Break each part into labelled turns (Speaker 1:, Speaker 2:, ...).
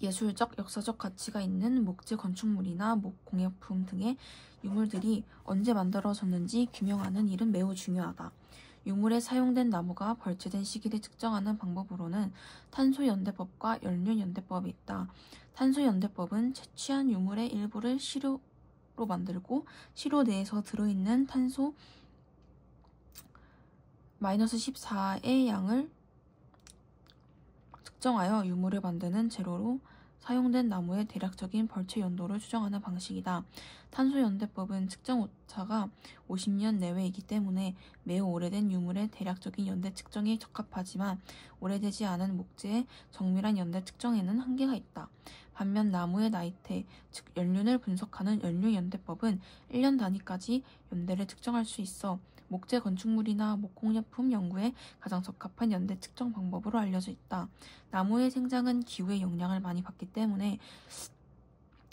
Speaker 1: 예술적, 역사적 가치가 있는 목재 건축물이나 목공예품 등의 유물들이 언제 만들어졌는지 규명하는 일은 매우 중요하다. 유물에 사용된 나무가 벌채된 시기를 측정하는 방법으로는 탄소연대법과 연륜연대법이 있다. 탄소연대법은 채취한 유물의 일부를 시료로 만들고 시료 내에서 들어있는 탄소 -14의 양을 측정하여 유물을 만드는 재료로 사용된 나무의 대략적인 벌채 연도를 추정하는 방식이다. 탄소연대법은 측정 오차가 50년 내외이기 때문에 매우 오래된 유물의 대략적인 연대 측정에 적합하지만 오래되지 않은 목재의 정밀한 연대 측정에는 한계가 있다. 반면 나무의 나이테, 즉 연륜을 분석하는 연륜연대법은 1년 단위까지 연대를 측정할 수 있어 목재 건축물이나 목공예품 연구에 가장 적합한 연대 측정 방법으로 알려져 있다. 나무의 생장은 기후의 영향을 많이 받기 때문에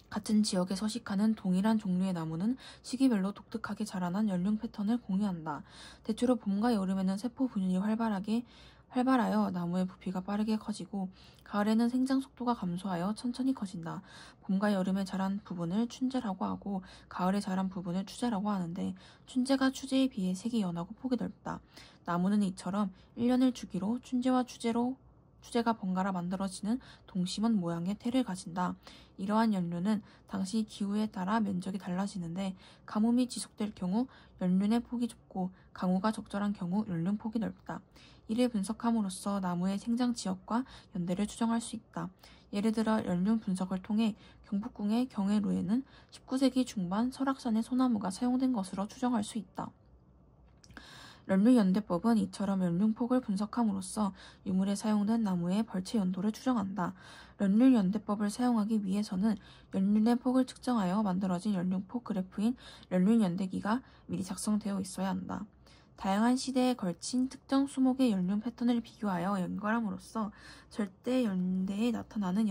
Speaker 1: 같은 지역에 서식하는 동일한 종류의 나무는 시기별로 독특하게 자라난 연륜 패턴을 공유한다. 대체로 봄과 여름에는 세포 분열이 활발하여 나무의 부피가 빠르게 커지고 가을에는 생장 속도가 감소하여 천천히 커진다. 봄과 여름에 자란 부분을 춘재라고 하고 가을에 자란 부분을 추재라고 하는데 춘재가 추재에 비해 색이 연하고 폭이 넓다. 나무는 이처럼 1년을 주기로 춘재와 추재가 번갈아 만들어지는 동심원 모양의 태를 가진다. 이러한 연륜은 당시 기후에 따라 면적이 달라지는데 가뭄이 지속될 경우 연륜의 폭이 좁고 강우가 적절한 경우 연륜 폭이 넓다. 이를 분석함으로써 나무의 생장 지역과 연대를 추정할 수 있다. 예를 들어 연륜 분석을 통해 경북궁의 경회로에는 19세기 중반 설악산의 소나무가 사용된 것으로 추정할 수 있다. 연륜연대법은 이처럼 연륜폭을 분석함으로써 유물에 사용된 나무의 벌채 연도를 추정한다. 연륜연대법을 사용하기 위해서는 연륜의 폭을 측정하여 만들어진 연륜폭 그래프인 연륜연대기가 미리 작성되어 있어야 한다. 다양한 시대에 걸친 특정 수목의 연륜 패턴을 비교하여 연결함으로써 절대 연대에 나타나는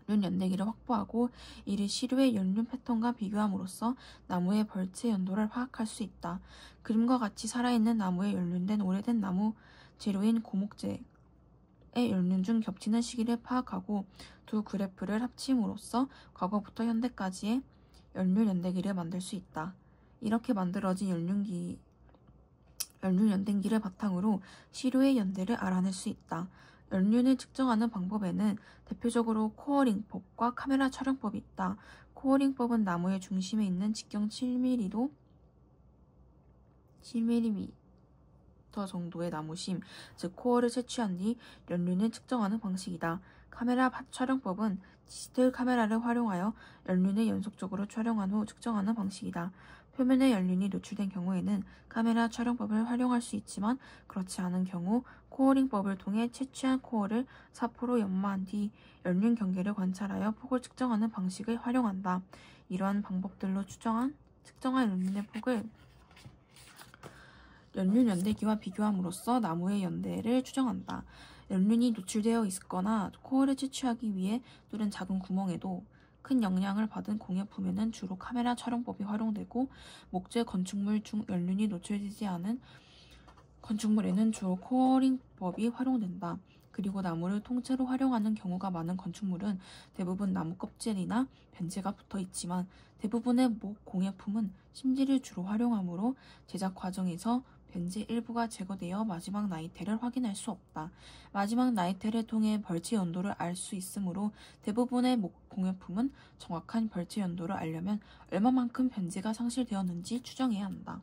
Speaker 1: 연대기를 확보하고 이를 시료의 연륜 패턴과 비교함으로써 나무의 벌채 연도를 파악할 수 있다. 그림과 같이 살아있는 나무에 연륜된 오래된 나무 재료인 고목재의 연륜 중 겹치는 시기를 파악하고 두 그래프를 합침으로써 과거부터 현대까지의 연륜 연대기를 만들 수 있다. 이렇게 만들어진 연륜 연대기를 바탕으로 시료의 연대를 알아낼 수 있다. 연륜을 측정하는 방법에는 대표적으로 코어링법과 카메라 촬영법이 있다. 코어링법은 나무의 중심에 있는 직경 7mm 정도의 나무심, 즉 코어를 채취한 뒤 연륜을 측정하는 방식이다. 카메라 촬영법은 디지털 카메라를 활용하여 연륜을 연속적으로 촬영한 후 측정하는 방식이다. 표면에 연륜이 노출된 경우에는 카메라 촬영법을 활용할 수 있지만 그렇지 않은 경우 코어링법을 통해 채취한 코어를 사포로 연마한 뒤 연륜 경계를 관찰하여 폭을 측정하는 방식을 활용한다. 이러한 방법들로 측정한 연륜의 폭을 연륜 연대기와 비교함으로써 나무의 연대를 추정한다. 연륜이 노출되어 있거나 코어를 채취하기 위해 뚫은 작은 구멍에도 큰 영향을 받은 공예품에는 주로 카메라 촬영법이 활용되고 목재 건축물 중 연륜이 노출되지 않은 건축물에는 주로 코어링법이 활용된다. 그리고 나무를 통째로 활용하는 경우가 많은 건축물은 대부분 나무 껍질이나 변재가 붙어 있지만 대부분의 목 공예품은 심지를 주로 활용하므로 제작 과정에서 변재 일부가 제거되어 마지막 나이테를 확인할 수 없다. 마지막 나이테를 통해 벌채 연도를 알 수 있으므로 대부분의 목 공예품은 정확한 벌채 연도를 알려면 얼마만큼 변재가 상실되었는지 추정해야 한다.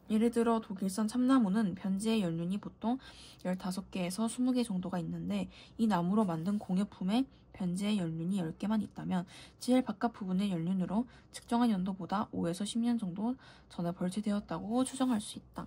Speaker 1: 예를 들어 독일산 참나무는 변재의 연륜이 보통 15개에서 20개 정도가 있는데 이 나무로 만든 공예품에 변재의 연륜이 10개만 있다면 제일 바깥 부분의 연륜으로 측정한 연도보다 5에서 10년 정도 전에 벌채되었다고 추정할 수 있다.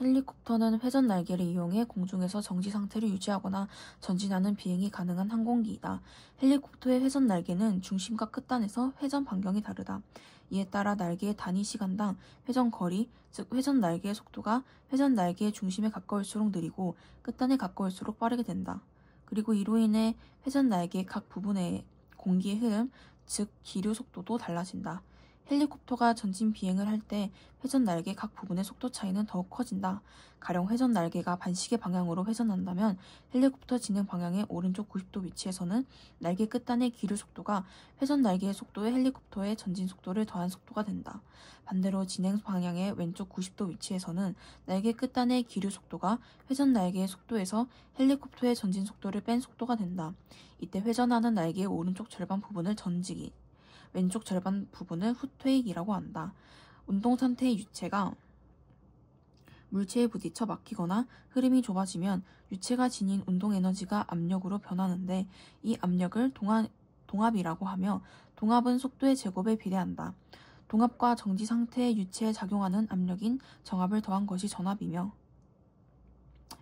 Speaker 1: 헬리콥터는 회전 날개를 이용해 공중에서 정지 상태를 유지하거나 전진하는 비행이 가능한 항공기이다. 헬리콥터의 회전 날개는 중심과 끝단에서 회전 반경이 다르다. 이에 따라 날개의 단위 시간당 회전 거리, 즉 회전 날개의 속도가 회전 날개의 중심에 가까울수록 느리고 끝단에 가까울수록 빠르게 된다. 그리고 이로 인해 회전 날개의 각 부분의 공기의 흐름, 즉 기류 속도도 달라진다. 헬리콥터가 전진 비행을 할 때 회전 날개 각 부분의 속도 차이는 더욱 커진다. 가령 회전 날개가 반시계 방향으로 회전한다면 헬리콥터 진행 방향의 오른쪽 90도 위치에서는 날개 끝단의 기류 속도가 회전 날개의 속도에 헬리콥터의 전진 속도를 더한 속도가 된다. 반대로 진행 방향의 왼쪽 90도 위치에서는 날개 끝단의 기류 속도가 회전 날개의 속도에서 헬리콥터의 전진 속도를 뺀 속도가 된다. 이때 회전하는 날개의 오른쪽 절반 부분을 전지기, 왼쪽 절반 부분을 후퇴익이라고 한다. 운동 상태의 유체가 물체에 부딪혀 막히거나 흐름이 좁아지면 유체가 지닌 운동 에너지가 압력으로 변하는데 이 압력을 동압이라고 하며 동압은 속도의 제곱에 비례한다. 동압과 정지 상태의 유체에 작용하는 압력인 정압을 더한 것이 전압이며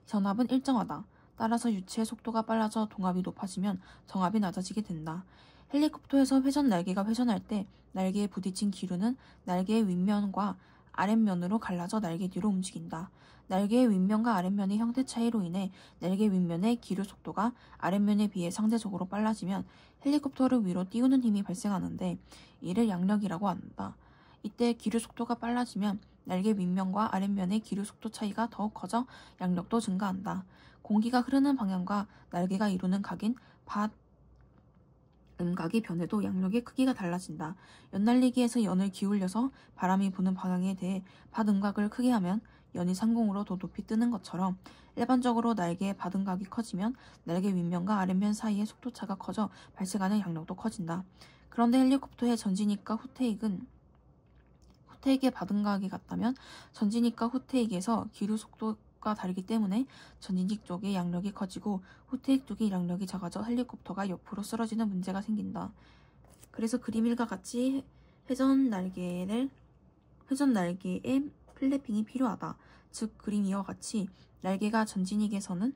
Speaker 1: 전압은 일정하다. 따라서 유체의 속도가 빨라져 동압이 높아지면 정압이 낮아지게 된다. 헬리콥터에서 회전 날개가 회전할 때 날개에 부딪힌 기류는 날개의 윗면과 아랫면으로 갈라져 날개 뒤로 움직인다. 날개의 윗면과 아랫면의 형태 차이로 인해 날개 윗면의 기류 속도가 아랫면에 비해 상대적으로 빨라지면 헬리콥터를 위로 띄우는 힘이 발생하는데 이를 양력이라고 한다. 이때 기류 속도가 빨라지면 날개 윗면과 아랫면의 기류 속도 차이가 더욱 커져 양력도 증가한다. 공기가 흐르는 방향과 날개가 이루는 각인 음각이 변해도 양력의 크기가 달라진다. 연날리기에서 연을 기울여서 바람이 부는 방향에 대해 밭음각을 크게 하면 연이 상공으로 더 높이 뜨는 것처럼 일반적으로 날개의 밭음각이 커지면 날개 윗면과 아랫면 사이의 속도차가 커져 발생하는 양력도 커진다. 그런데 헬리콥터의 전진익과 후퇴익의 밭음각이 같다면 전진익과 후퇴익에서 기류 속도가 다르기 때문에 전진익 쪽의 양력이 커지고 후퇴익 쪽의 양력이 작아져 헬리콥터가 옆으로 쓰러지는 문제가 생긴다. 그래서 그림 1과 같이 회전 날개에 플래핑이 필요하다. 즉 그림 2와 같이 날개가 전진익에서는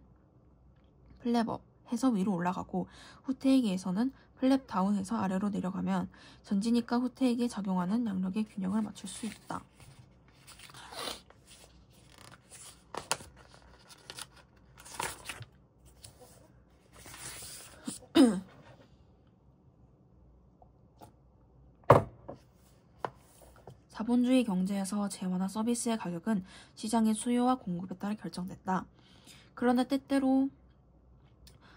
Speaker 1: 플랩업 해서 위로 올라가고 후퇴익에서는 플랩 다운해서 아래로 내려가면 전진익과 후퇴익에 작용하는 양력의 균형을 맞출 수 있다. 자본주의 경제에서 재화나 서비스의 가격은 시장의 수요와 공급에 따라 결정된다. 그러나 때때로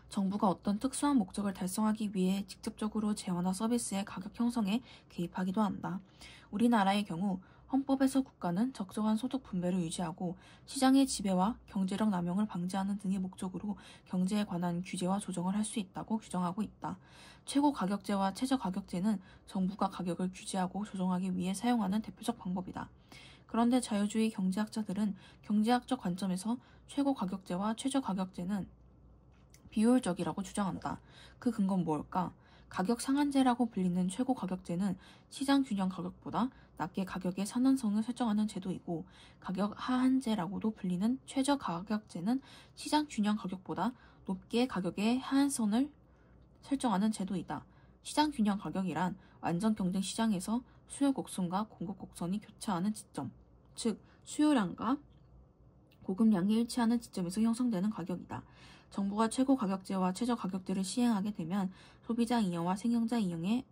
Speaker 1: 정부가 어떤 특수한 목적을 달성하기 위해 직접적으로 재화나 서비스의 가격 형성에 개입하기도 한다. 우리나라의 경우 헌법에서 국가는 적정한 소득 분배를 유지하고 시장의 지배와 경제력 남용을 방지하는 등의 목적으로 경제에 관한 규제와 조정을 할 수 있다고 규정하고 있다. 최고가격제와 최저가격제는 정부가 가격을 규제하고 조정하기 위해 사용하는 대표적 방법이다. 그런데 자유주의 경제학자들은 경제학적 관점에서 최고가격제와 최저가격제는 비효율적이라고 주장한다. 그 근거는 뭘까? 가격 상한제라고 불리는 최고 가격제는 시장 균형 가격보다 낮게 가격의 상한선을 설정하는 제도이고, 가격 하한제라고도 불리는 최저 가격제는 시장 균형 가격보다 높게 가격의 하한선을 설정하는 제도이다. 시장 균형 가격이란 완전 경쟁 시장에서 수요 곡선과 공급 곡선이 교차하는 지점, 즉 수요량과 공급량이 일치하는 지점에서 형성되는 가격이다. 정부가 최고 가격제와 최저 가격제를 시행하게 되면 소비자 잉여와 생영자 잉여의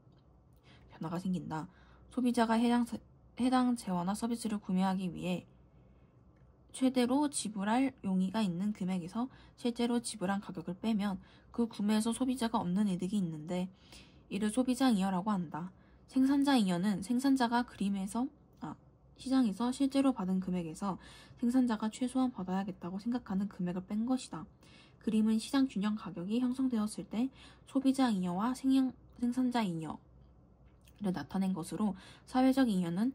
Speaker 1: 변화가 생긴다. 소비자가 해당 재화나 서비스를 구매하기 위해 최대로 지불할 용의가 있는 금액에서 실제로 지불한 가격을 빼면 그 구매에서 소비자가 얻는 이득이 있는데 이를 소비자 잉여라고 한다. 생산자 잉여는 생산자가 시장에서 실제로 받은 금액에서 생산자가 최소한 받아야겠다고 생각하는 금액을 뺀 것이다. 그림은 시장 균형 가격이 형성되었을 때 소비자 잉여와 생산자 잉여를 나타낸 것으로, 사회적 잉여는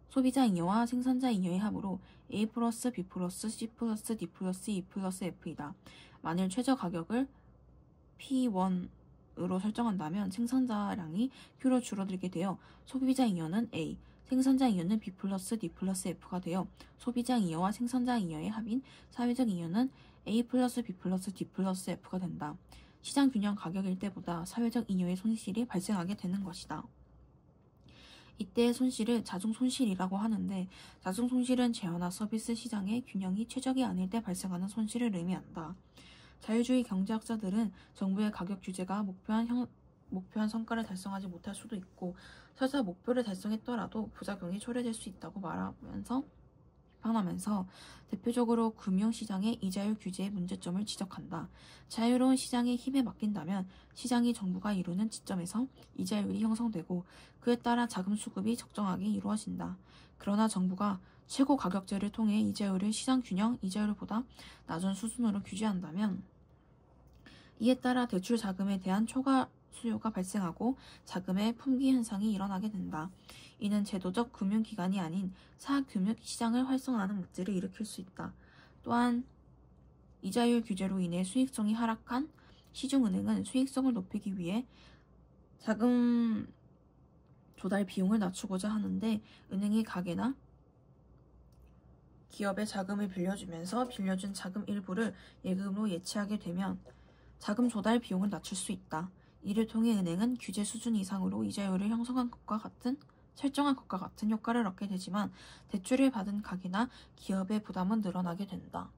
Speaker 1: 소비자 잉여와 생산자 잉여의 합으로 A 플러스 B 플러스 C 플러스 D 플러스 E 플러스 F이다. 만일 최저 가격을 P1으로 설정한다면 생산자량이 Q로 줄어들게 되어 소비자 잉여는 A, 생산자 잉여는 B 플러스 D 플러스 F가 되어 소비자 잉여와 생산자 잉여의 합인 사회적 잉여는 A 플러스 B 플러스 D 플러스 F가 된다. 시장 균형 가격일 때보다 사회적 잉여의 손실이 발생하게 되는 것이다. 이때의 손실을 자중 손실이라고 하는데, 자중 손실은 재화나 서비스 시장의 균형이 최적이 아닐 때 발생하는 손실을 의미한다. 자유주의 경제학자들은 정부의 가격 규제가 목표한 목표한 성과를 달성하지 못할 수도 있고 설사 목표를 달성했더라도 부작용이 초래될 수 있다고 말하면서 비판하면서 대표적으로 금융시장의 이자율 규제의 문제점을 지적한다. 자유로운 시장의 힘에 맡긴다면 시장이 정부가 이루는 지점에서 이자율이 형성되고 그에 따라 자금 수급이 적정하게 이루어진다. 그러나 정부가 최고 가격제를 통해 이자율을 시장 균형 이자율보다 낮은 수준으로 규제한다면 이에 따라 대출 자금에 대한 초과 수요가 발생하고 자금의 품귀 현상이 일어나게 된다. 이는 제도적 금융기관이 아닌 사금융시장을 활성화하는 문제를 일으킬 수 있다. 또한 이자율 규제로 인해 수익성이 하락한 시중은행은 수익성을 높이기 위해 자금 조달 비용을 낮추고자 하는데 은행이 가게나 기업의 자금을 빌려주면서 빌려준 자금 일부를 예금으로 예치하게 되면 자금 조달 비용을 낮출 수 있다. 이를 통해 은행은 규제 수준 이상으로 이자율을 설정한 것과 같은 효과를 얻게 되지만 대출을 받은 가게나 기업의 부담은 늘어나게 된다.